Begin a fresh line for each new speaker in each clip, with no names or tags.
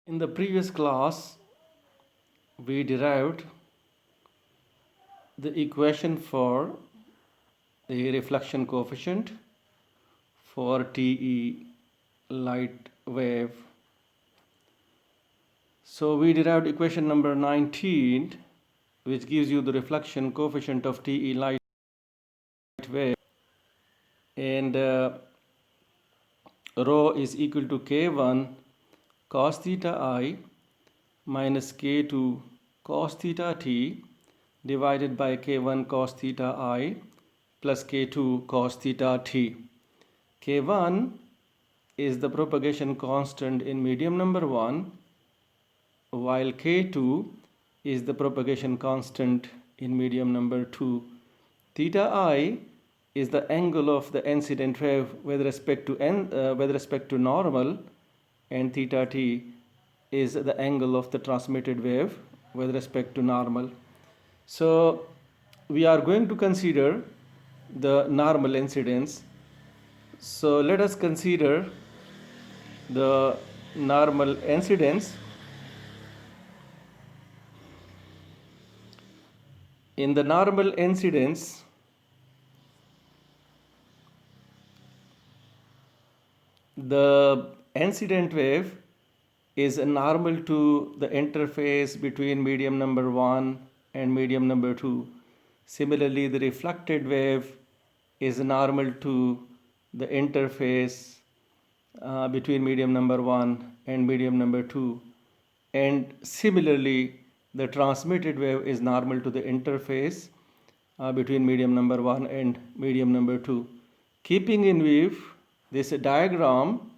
In the previous class, we derived the equation for the reflection coefficient for TE light wave. So we derived equation number 19, which gives you the reflection coefficient of TE light wave, and rho is equal to K1 cos theta I minus K2 cos theta T divided by K1 cos theta I plus K2 cos theta T. K1 is the propagation constant in medium number 1, while K2 is the propagation constant in medium number 2. Theta I is the angle of the incident wave with respect to normal, and theta T is the angle of the transmitted wave with respect to normal. So we are going to consider the normal incidence. So let us consider the normal incidence. In the normal incidence, the incident wave is normal to the interface between medium number 1 and medium number 2. Similarly, the reflected wave is normal to the interface between medium number 1 and medium number 2. And similarly, the transmitted wave is normal to the interface between medium number 1 and medium number 2. Keeping in view this diagram,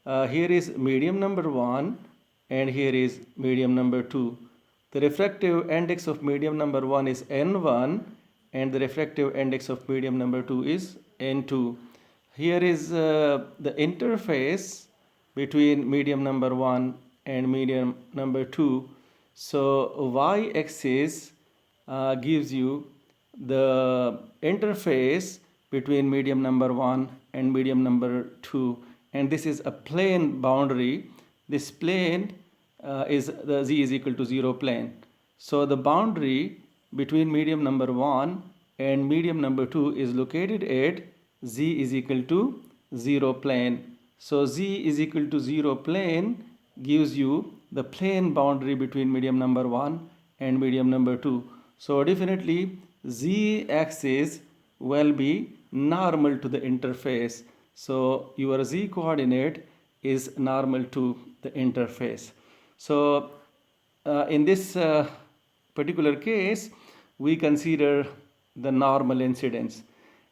here is medium number 1 and here is medium number 2. The refractive index of medium number 1 is N1 and the refractive index of medium number 2 is N2. Here is the interface between medium number 1 and medium number 2. So y-axis gives you the interface between medium number 1 and medium number 2, and this is a plane boundary. This plane is the z is equal to 0 plane. So the boundary between medium number 1 and medium number 2 is located at z is equal to 0 plane. So z is equal to 0 plane gives you the plane boundary between medium number 1 and medium number 2. So definitely z axis will be normal to the interface. So your z coordinate is normal to the interface. So in this particular case, we consider the normal incidence.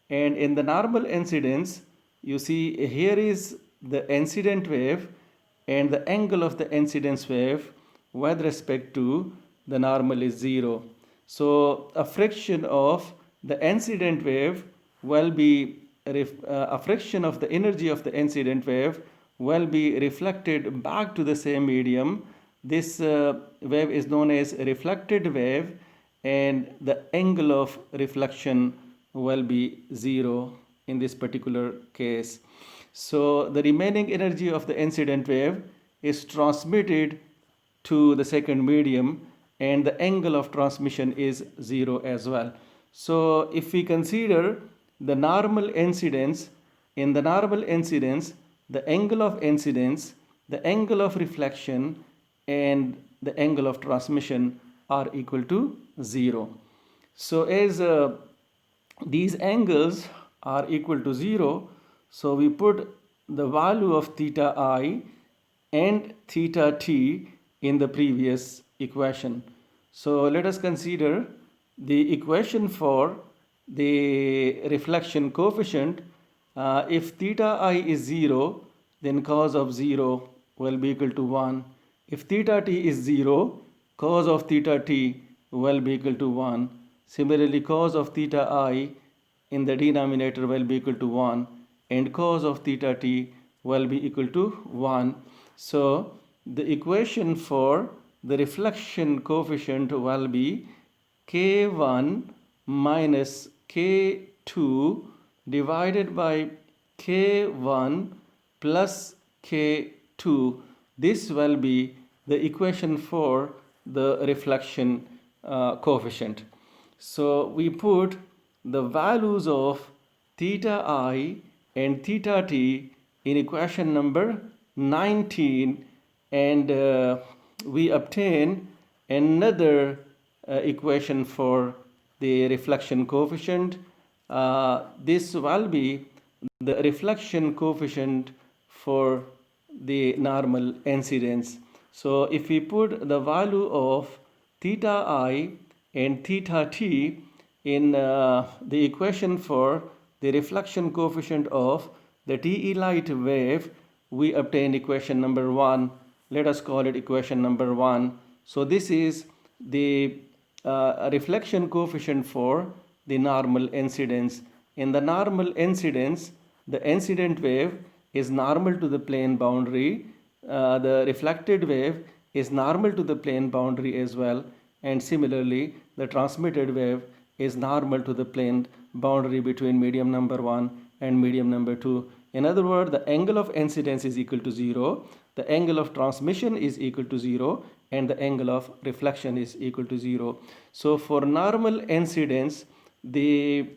And in the normal incidence, you see here is the incident wave and the angle of the incidence wave with respect to the normal is 0. So a fraction of the incident wave will be a fraction of the energy of the incident wave will be reflected back to the same medium. This wave is known as a reflected wave, and the angle of reflection will be 0 in this particular case. So the remaining energy of the incident wave is transmitted to the second medium, and the angle of transmission is 0 as well. So if we consider the normal incidence, in the normal incidence, the angle of incidence, the angle of reflection, and the angle of transmission are equal to 0. So as these angles are equal to 0, so we put the value of theta I and theta T in the previous equation. So let us consider the equation for the reflection coefficient. If theta I is 0, then cos of 0 will be equal to 1. If theta T is 0, cos of theta T will be equal to 1. Similarly, cos of theta I in the denominator will be equal to 1, and cos of theta T will be equal to 1. So the equation for the reflection coefficient will be K1 minus K2 divided by K1 plus K2. this will be the equation for the reflection coefficient. So we put the values of theta I and theta t in equation number 19, and we obtain another equation for the reflection coefficient. This will be the reflection coefficient for the normal incidence. So if we put the value of theta I and theta t in the equation for the reflection coefficient of the TE light wave, we obtain equation number 1. Let us call it equation number 1. So this is the reflection coefficient for the normal incidence. In the normal incidence, the incident wave is normal to the plane boundary. The reflected wave is normal to the plane boundary as well, and similarly the transmitted wave is normal to the plane boundary between medium number 1 and medium number 2. In other words, the angle of incidence is equal to 0, the angle of transmission is equal to 0, and the angle of reflection is equal to 0. So for normal incidence, the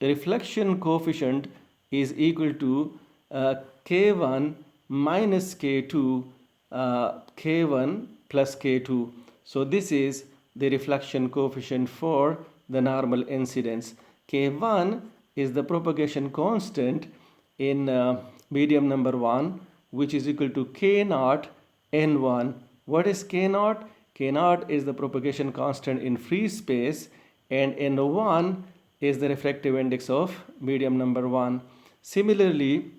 reflection coefficient is equal to k1 minus k2, k1 plus k2. So this is the reflection coefficient for the normal incidence. K1 is the propagation constant in medium number 1, which is equal to k naught n1. What is k naught? K naught is the propagation constant in free space, and n1 is the refractive index of medium number 1. Similarly,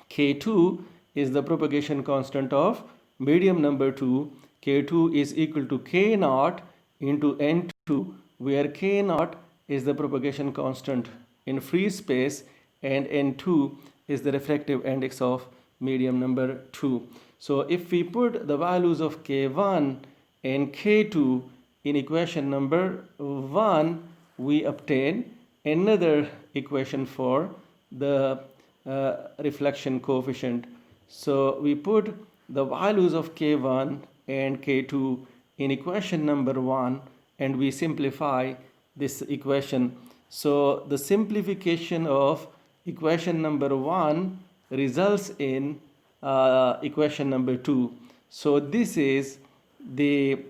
k2 is the propagation constant of medium number 2. K2 is equal to k naught into n2, where k naught is the propagation constant in free space and n2 is the refractive index of medium number 2. So if we put the values of k1 and k2 in equation number 1, we obtain another equation for the reflection coefficient. So we put the values of k1 and k2 in equation number 1, and we simplify this equation. So the simplification of equation number 1 results in equation number 2. So this is the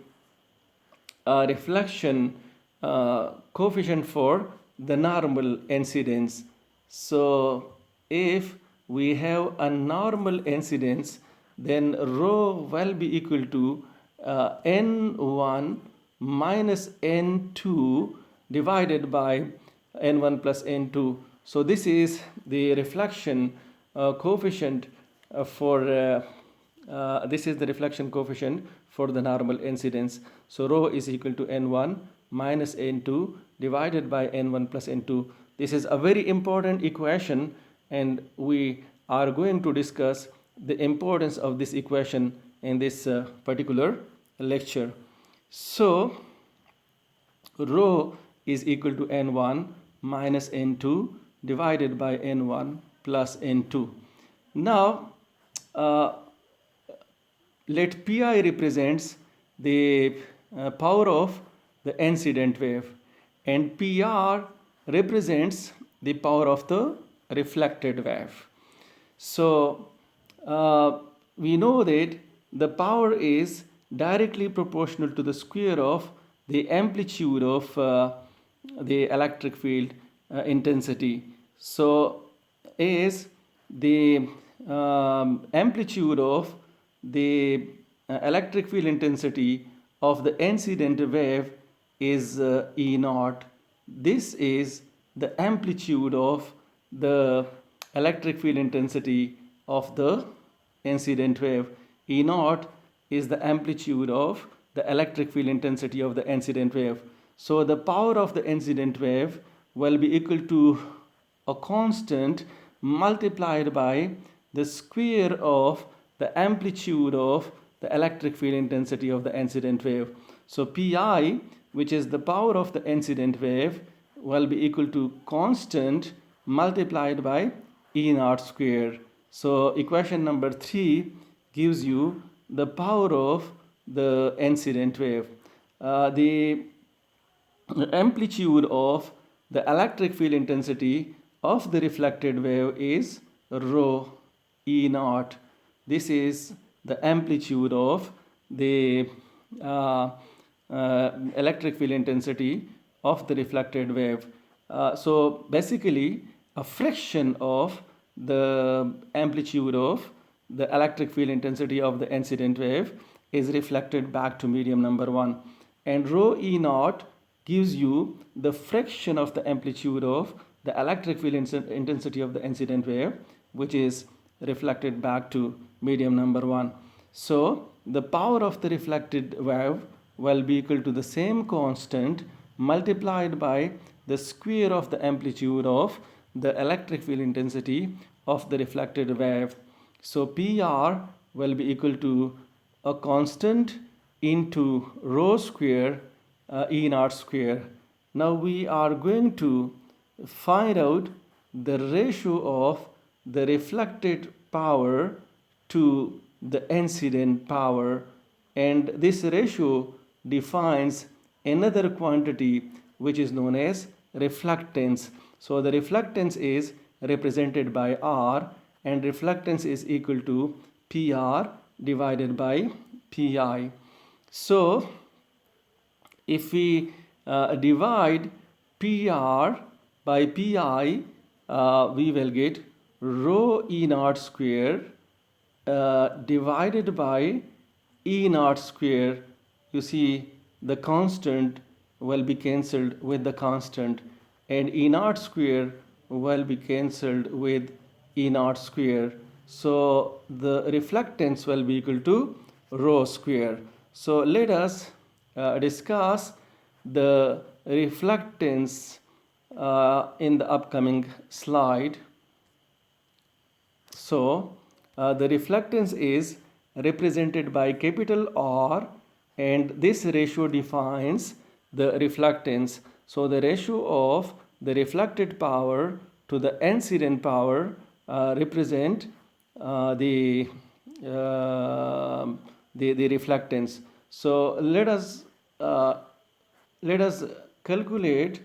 reflection coefficient for the normal incidence. So if we have a normal incidence, then rho will be equal to n1 minus n2 divided by n1 plus n2. So this is the reflection coefficient this is the reflection coefficient for the normal incidence. So rho is equal to n1 minus n2 divided by n1 plus n2. This is a very important equation, and we are going to discuss the importance of this equation in this particular lecture. So rho is equal to n1 minus n2 divided by n1 plus n2. Now let pi represents the power of the incident wave, and pr represents the power of the reflected wave. So we know that the power is directly proportional to the square of the amplitude of the electric field intensity. So as the amplitude of the electric field intensity of the incident wave is E naught. This is the amplitude of the electric field intensity of the incident wave. E naught is the amplitude of the electric field intensity of the incident wave. So the power of the incident wave will be equal to a constant multiplied by the square of the amplitude of the electric field intensity of the incident wave. So Pi, which is the power of the incident wave, will be equal to constant multiplied by E naught square. So equation number 3 gives you the power of the incident wave. The amplitude of the electric field intensity of the reflected wave is rho E naught. This is the amplitude of the uh, electric field intensity of the reflected wave. So basically, a fraction of the amplitude of the electric field intensity of the incident wave is reflected back to medium number 1, and rho E naught gives you the fraction of the amplitude of the electric field intensity of the incident wave, which is reflected back to medium number 1. So the power of the reflected wave will be equal to the same constant multiplied by the square of the amplitude of the electric field intensity of the reflected wave. So PR will be equal to a constant into rho square E naught square. Now we are going to find out the ratio of the reflected power to the incident power, and this ratio defines another quantity which is known as reflectance. So the reflectance is represented by R, and reflectance is equal to PR divided by PI. So if we divide PR by PI, we will get rho E naught square divided by E naught square. You see, the constant will be cancelled with the constant, and E naught square will be cancelled with E naught square. So the reflectance will be equal to rho square. So let us discuss the reflectance in the upcoming slide. So the reflectance is represented by capital R, and this ratio defines the reflectance. So the ratio of the reflected power to the incident power represent the reflectance. So let us calculate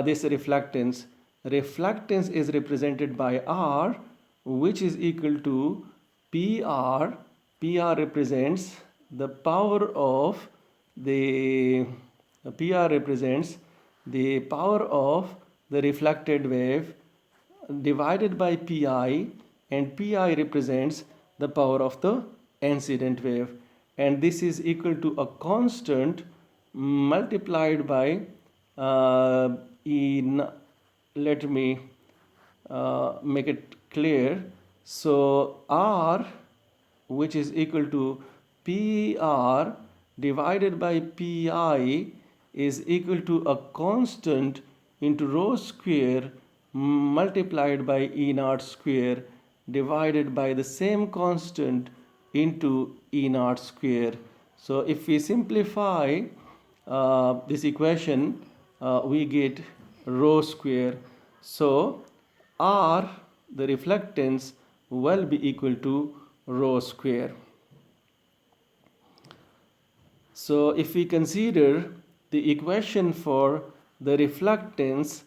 this reflectance. Reflectance is represented by R, which is equal to PR. PR represents the power of the PR represents the power of the reflected wave divided by Pi, and Pi represents the power of the incident wave, and this is equal to a constant multiplied by let me make it clear. So R, which is equal to PR divided by Pi, is equal to a constant into rho square multiplied by E naught square divided by the same constant into E naught square. So if we simplify this equation, we get rho square. So R, the reflectance, will be equal to rho square. So if we consider the equation for the reflectance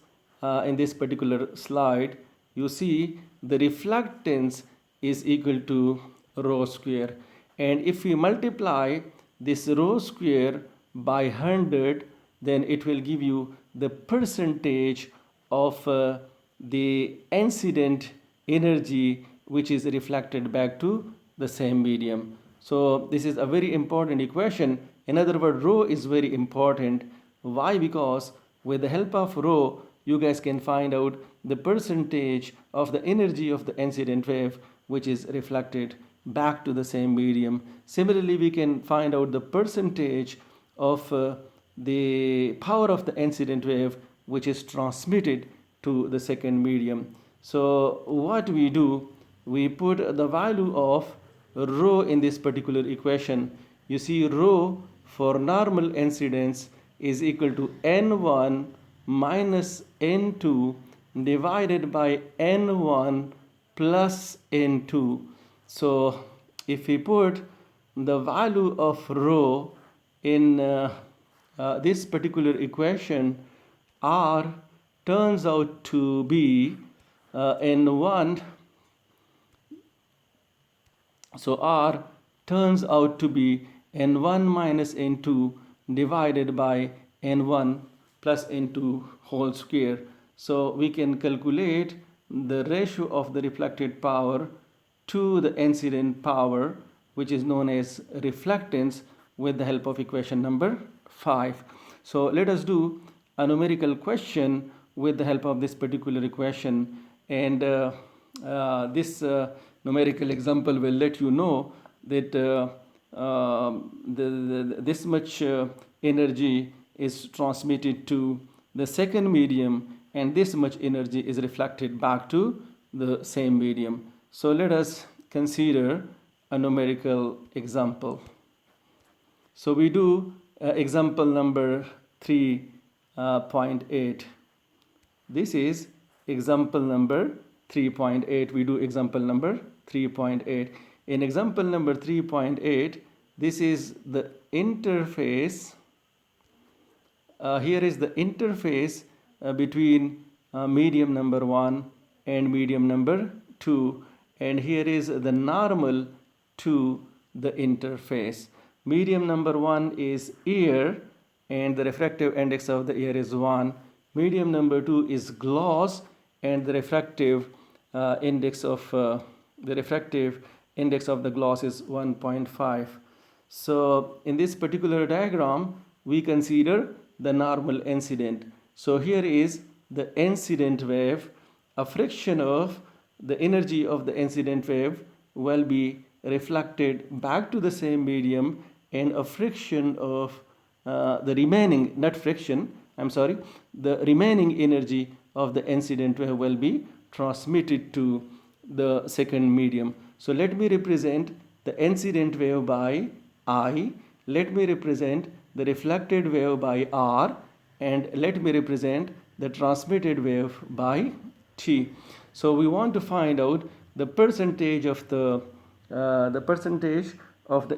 in this particular slide, you see the reflectance is equal to rho square, and if we multiply this rho square by 100, then it will give you the percentage of the incident energy which is reflected back to the same medium. So this is a very important equation. In other words, rho is very important. Why? Because with the help of rho, you guys can find out the percentage of the energy of the incident wave which is reflected back to the same medium. Similarly, we can find out the percentage of the power of the incident wave which is transmitted to the second medium. So what we do, we put the value of rho in this particular equation. You see, rho for normal incidence is equal to n1 minus n2 divided by n1 plus n2. So if we put the value of rho in this particular equation, R turns out to be N1. So R turns out to be N1 minus N2 divided by N1 plus N2 whole square. So we can calculate the ratio of the reflected power to the incident power, which is known as reflectance, with the help of equation number 5. So let us do a numerical question with the help of this particular equation, and this numerical example will let you know that this much energy is transmitted to the second medium, and this much energy is reflected back to the same medium. So let us consider a numerical example. So we do example number 3.8. This is example number 3.8. We do example number 3.8. In example number 3.8, this is the interface. Here is the interface between medium number 1 and medium number 2, and here is the normal to the interface. Medium number 1 is air, and the refractive index of the air is 1. Medium number 2 is glass, and the refractive index of the glass is 1.5. So in this particular diagram, we consider the normal incident. So here is the incident wave. A fraction of the energy of the incident wave will be reflected back to the same medium, and a fraction of the remaining, not fraction, the remaining energy of the incident wave will be transmitted to the second medium. So let me represent the incident wave by I, let me represent the reflected wave by R, and let me represent the transmitted wave by T. So we want to find out the percentage of the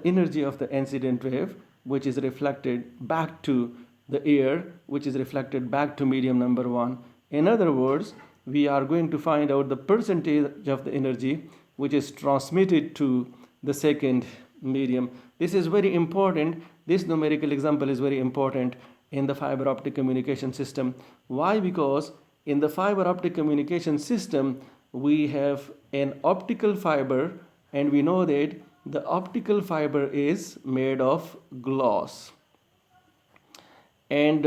energy of the incident wave, which is reflected back to the air, which is reflected back to medium number 1. In other words, we are going to find out the percentage of the energy which is transmitted to the second medium. This is very important. This numerical example is very important in the fiber optic communication system. Why? Because in the fiber optic communication system, we have an optical fiber, and we know that the optical fiber is made of glass, and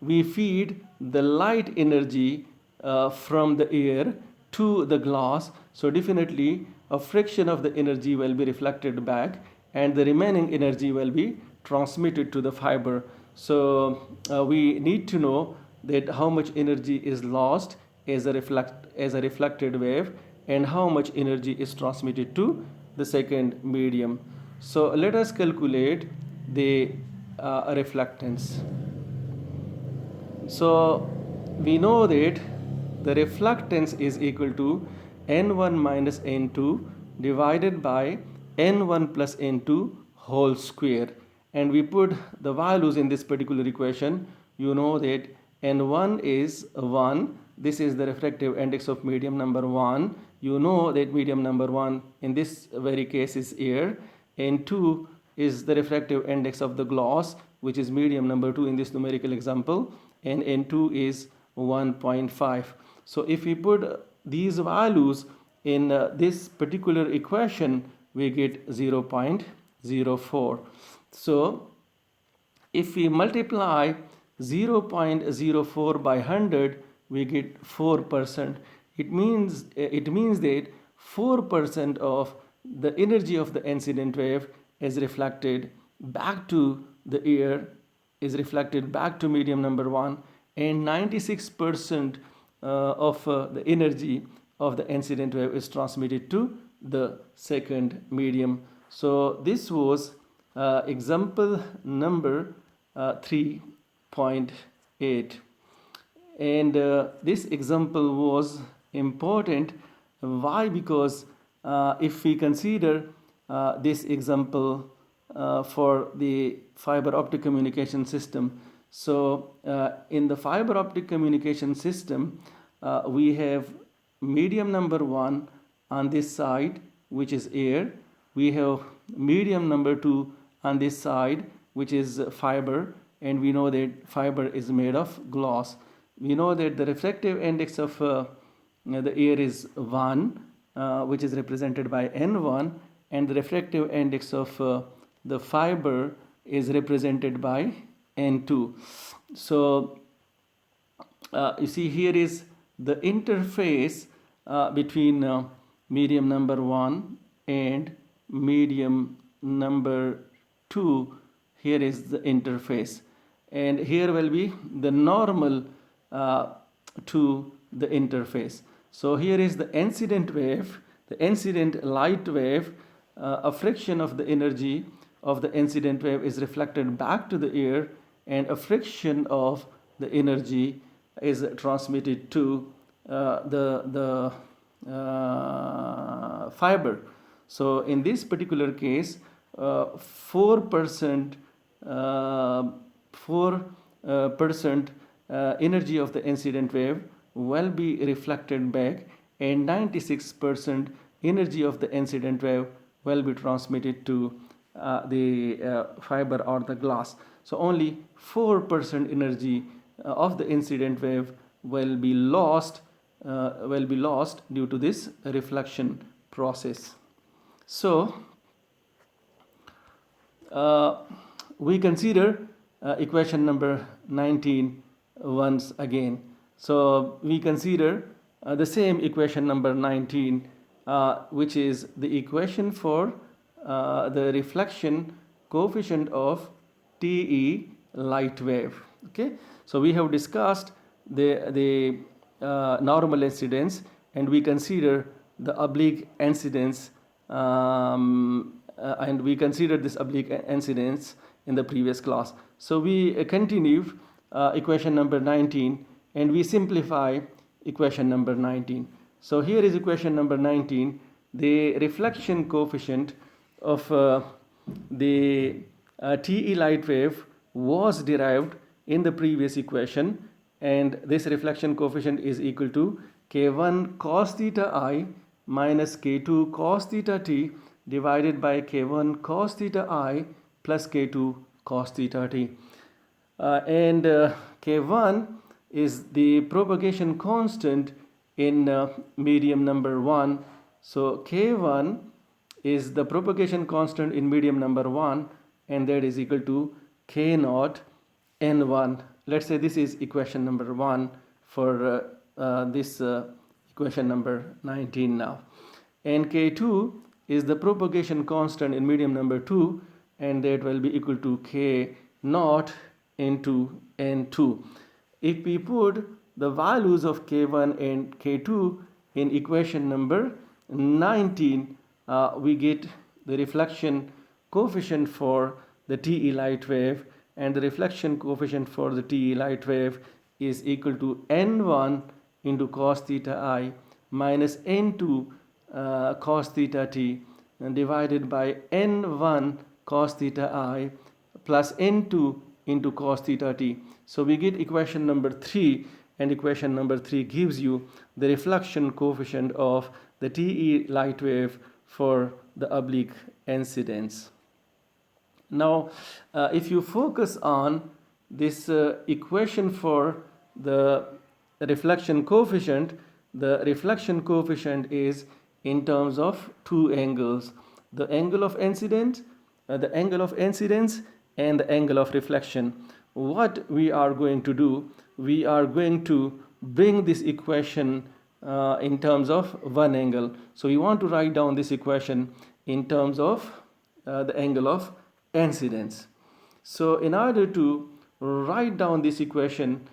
we feed the light energy from the air to the glass. So definitely a fraction of the energy will be reflected back, and the remaining energy will be transmitted to the fiber. So we need to know that how much energy is lost as a reflected wave, and how much energy is transmitted to the second medium. So let us calculate the reflectance. So we know that the reflectance is equal to N1 minus N2 divided by N1 plus N2 whole square, and we put the values in this particular equation. You know that N1 is 1. This is the refractive index of medium number 1. You know that medium number 1 in this very case is air. N2 is the refractive index of the glass, which is medium number 2 in this numerical example, and N2 is 1.5. So if we put these values in this particular equation, we get 0.04. So if we multiply 0.04 by 100, we get 4%. It means that 4% of the energy of the incident wave is reflected back to the air, is reflected back to medium number 1, and 96% of the energy of the incident wave is transmitted to the second medium. So this was example number 3.8, and this example was important. Why? Because if we consider this example for the fiber optic communication system. So in the fiber optic communication system, we have medium number 1 on this side, which is air. We have medium number 2 on this side, which is fiber, and we know that fiber is made of glass. We know that the refractive index of the air is 1, which is represented by N1, and the refractive index of the fiber is represented by N2. So you see here is the interface between medium number 1 and medium number 2. Here is the interface, and here will be the normal to the interface. So here is the incident wave, the incident light wave. A fraction of the energy of the incident wave is reflected back to the air, and a fraction of the energy is transmitted to the fiber. So in this particular case, 4% energy of the incident wave will be reflected back, and 96% energy of the incident wave will be transmitted to the fiber or the glass. So only 4% energy of the incident wave will be lost due to this reflection process. So we consider equation number 19 once again. So we consider the same equation number 19, which is the equation for the reflection coefficient of TE light wave. Okay, so we have discussed the normal incidence, and we consider the oblique incidence, and we considered this oblique incidence in the previous class. So we continue equation number 19, and we simplify equation number 19. So here is equation number 19. The reflection coefficient of the TE light wave was derived in the previous equation, and this reflection coefficient is equal to K1 cos theta I minus K2 cos theta T divided by K1 cos theta I plus K2 cos theta T. And K1 is the propagation constant in medium number 1. So K1 is the propagation constant in medium number 1, and that is equal to K naught N1. Let's say this is equation number 1 for this equation number 19 now. And K2 is the propagation constant in medium number 2, and that will be equal to K naught into N2. If we put the values of K1 and K2 in equation number 19, we get the reflection coefficient for the TE light wave, and the reflection coefficient for the TE light wave is equal to N1 into cos theta I minus N2 cos theta T divided by N1 cos theta I plus N2 into cos theta T. So we get equation number 3, and equation number 3 gives you the reflection coefficient of the TE light wave for the oblique incidence. Now, if you focus on this equation for the reflection coefficient, the reflection coefficient is in terms of two angles: the angle of incidence, and the angle of reflection. What we are going to do, we are going to bring this equation in terms of one angle. So we want to write down this equation in terms of the angle of incidence. So in order to write down this equation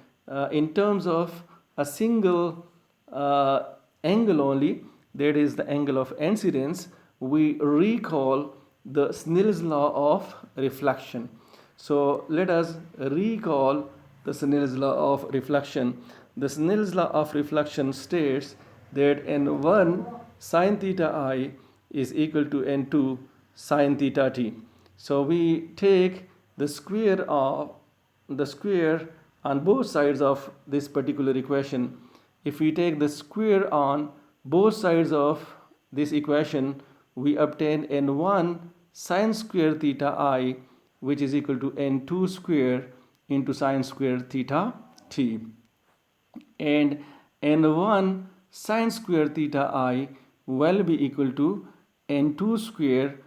in terms of a single angle only, that is the angle of incidence, we recall the Snell's law of reflection. So let us recall the Snell's law of reflection. The Snell's law of reflection states that N1 sine theta I is equal to N2 sine theta t. So we take the square on both sides of this particular equation. If we take the square on both sides of this equation, we obtain n1 sine square theta I, which is equal to n2 square into sine square theta t, and n1 sine square theta I will be equal to n2 square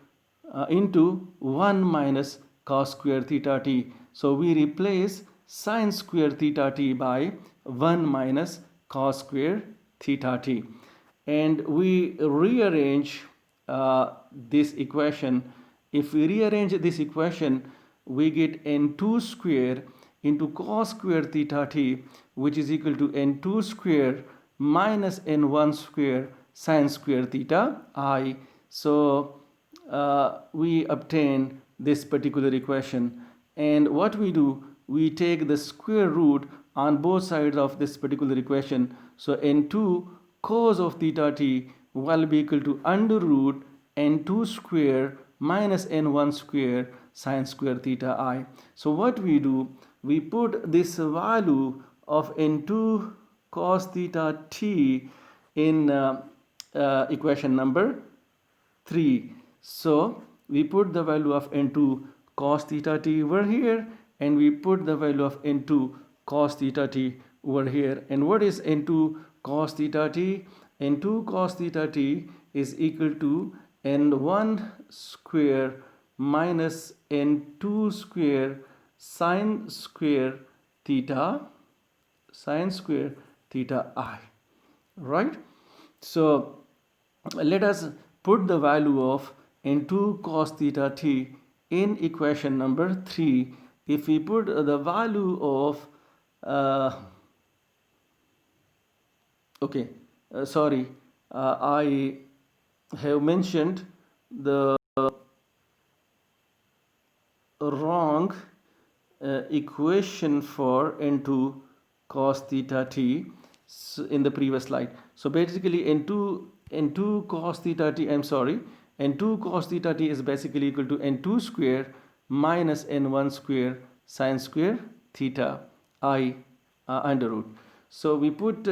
into 1 minus cos square theta t. So we replace sine square theta t by 1 minus cos square theta t, and we rearrange this equation. If we rearrange this equation, we get n2 square into cos square theta t, which is equal to n2 square minus n1 square sine square theta I. So we obtain this particular equation, and what we do, we take the square root on both sides of this particular equation. So n2 cos of theta t will be equal to under root n2 square minus n1 square sine square theta I. So what we do, we put this value of n2 cos theta t in equation number 3. So we put the value of n2 cos theta t over here, and we put the value of n2 cos theta t over here. And what is n2 cos theta t? n2 cos theta t is equal to n1 square minus n2 square sine square theta I, right? So let us put the value of n2 cos theta t in equation number 3. If we put the value of I have mentioned the wrong equation for n2 cos theta t in the previous slide. So basically n2 cos theta t, n2 cos theta t is basically equal to n2 square minus n1 square sine square theta I under root. So we put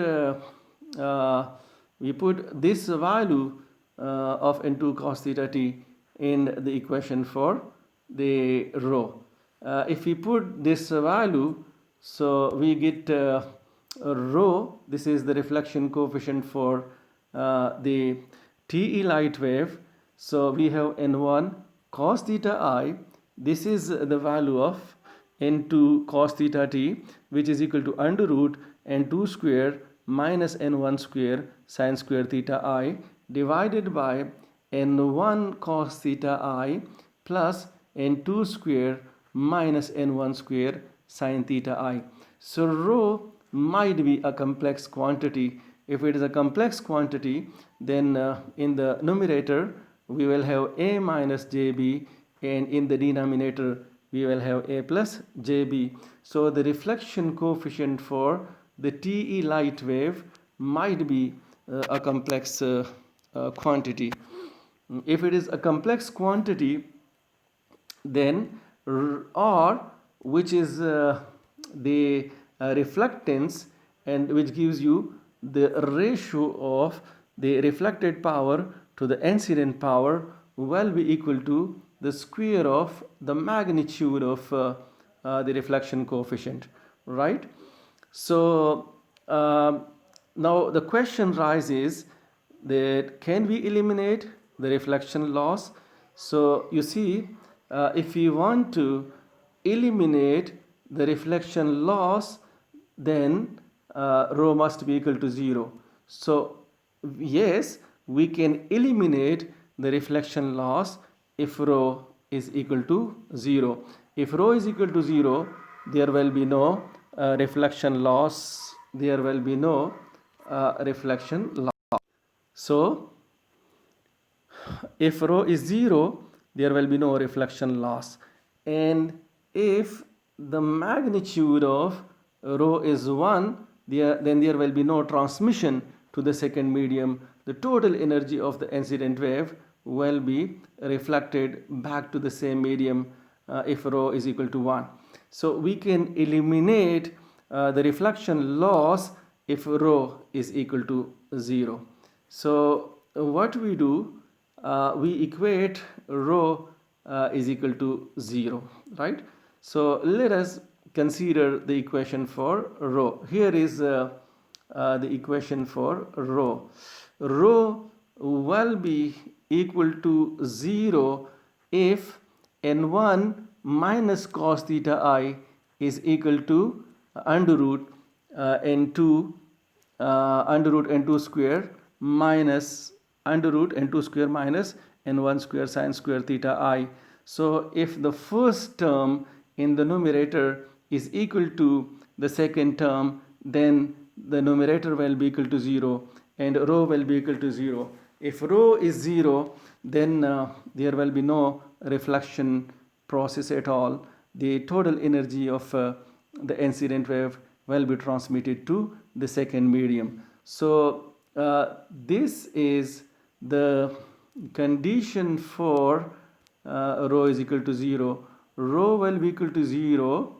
this value of n2 cos theta t in the equation for the rho. If we put this value, so we get rho. This is the reflection coefficient for the TE light wave. So we have n1 cos theta I. This is the value of n2 cos theta t, which is equal to under root n2 square minus n1 square sine square theta I divided by n1 cos theta I plus n2 square minus n1 square sine theta I. So rho might be a complex quantity. If it is a complex quantity, then in the numerator we will have a minus jb, and in the denominator we will have a plus jb. So the reflection coefficient for the TE light wave might be a complex quantity. If it is a complex quantity, then R, which is the reflectance, and which gives you the ratio of the reflected power to the incident power, will be equal to the square of the magnitude of the reflection coefficient, right? So now the question rises that can we eliminate the reflection loss? So you see, if we want to eliminate the reflection loss, then rho must be equal to 0. So yes, we can eliminate the reflection loss if rho is equal to 0. If rho is equal to 0, there will be no reflection loss. There will be no reflection loss. So if rho is 0, there will be no reflection loss. And if the magnitude of rho is 1, then there will be no transmission to the second medium. The total energy of the incident wave will be reflected back to the same medium if rho is equal to 1. So we can eliminate the reflection loss if rho is equal to 0. So what we do, we equate rho is equal to 0, right? So let us consider the equation for rho. Here is the equation for rho. Rho will be equal to 0 if n1 minus cos theta I is equal to under root n2 under root n2 square minus under root n2 square minus n1 square sine square theta I. So if the first term in the numerator is equal to the second term, then the numerator will be equal to 0 and rho will be equal to 0. If rho is 0, then there will be no reflection process at all. The total energy of the incident wave will be transmitted to the second medium. So this is the condition for rho is equal to 0. Rho will be equal to 0.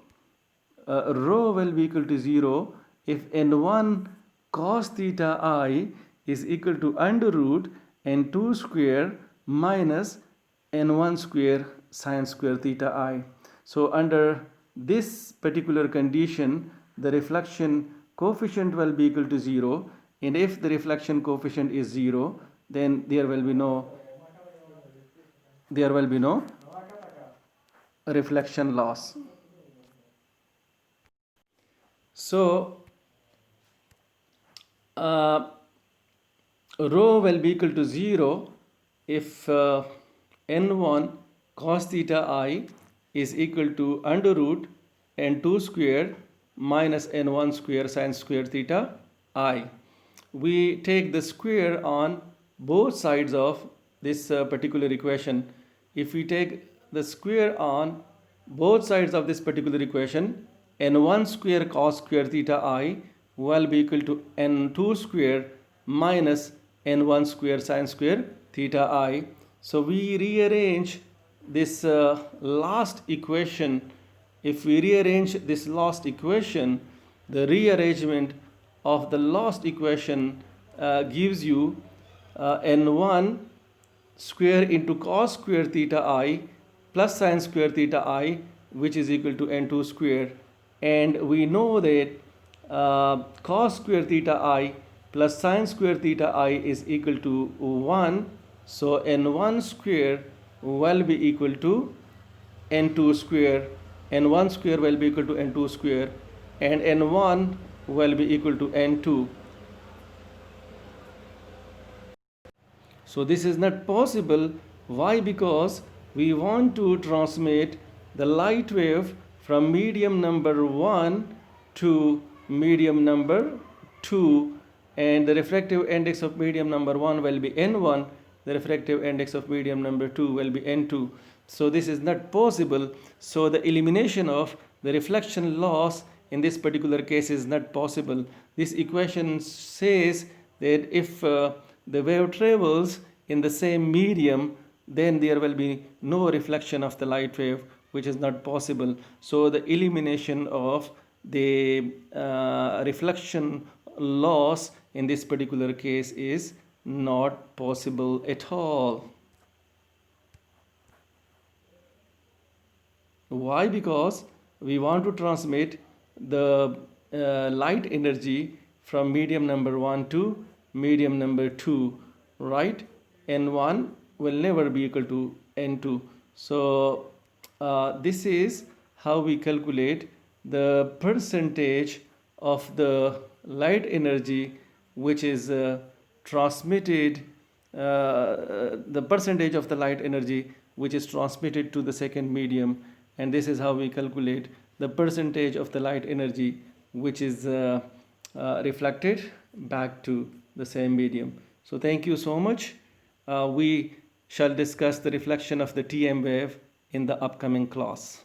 Rho will be equal to 0 if n1 cos theta I is equal to under root n2 square minus n1 square sine square theta I. So under this particular condition, the reflection coefficient will be equal to 0, and if the reflection coefficient is 0, then there will be no reflection loss. So rho will be equal to 0 if n1 cos theta I is equal to under root n2 square minus n1 square sine square theta I. We take the square on both sides of this particular equation. If we take the square on both sides of this particular equation, n1 square cos square theta I will be equal to n2 square minus n1 square sine square theta I. So we rearrange this last equation. If we rearrange this last equation, the rearrangement of the last equation gives you n1 square into cos square theta I plus sine square theta I, which is equal to n2 square. And we know that cos square theta I plus sine square theta I is equal to 1. So n1 square will be equal to n2 square. n1 square will be equal to n2 square, and n1 will be equal to n2. So this is not possible. Why? Because we want to transmit the light wave from medium number 1 to medium number 2, and the refractive index of medium number 1 will be n1, the refractive index of medium number 2 will be n2. So this is not possible. So the elimination of the reflection loss in this particular case is not possible. This equation says that if the wave travels in the same medium, then there will be no reflection of the light wave, which is not possible. So the elimination of the reflection loss in this particular case is not possible at all. Why? Because we want to transmit the light energy from medium number 1 to medium number 2, right? n1 will never be equal to n2. So this is how we calculate the percentage of the light energy which is transmitted, the percentage of the light energy which is transmitted to the second medium, and this is how we calculate the percentage of the light energy which is reflected back to the same medium. So thank you so much. We shall discuss the reflection of the TM wave in the upcoming class.